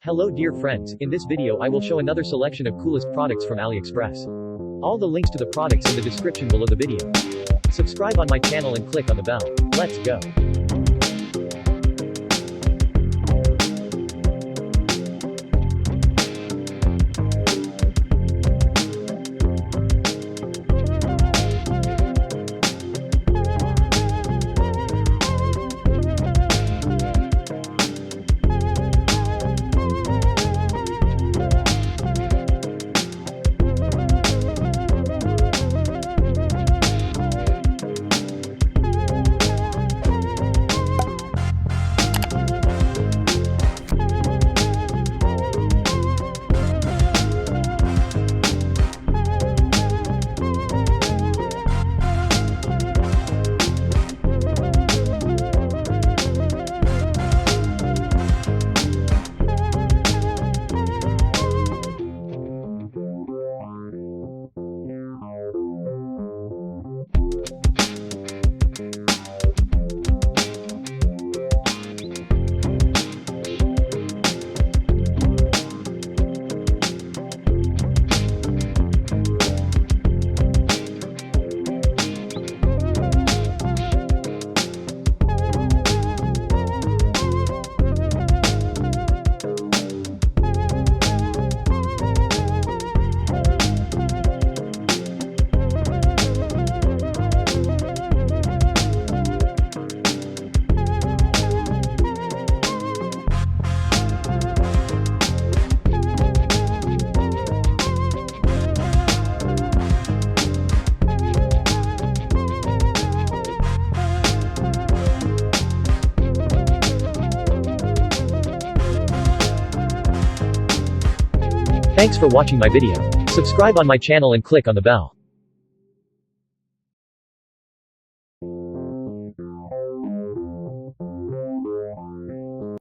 Hello dear friends, in this video I will show another selection of coolest products from AliExpress. All the links to the products in the description below the video. Subscribe on my channel and click on the bell. Let's go. Thanks for watching my video. Subscribe on my channel and click on the bell.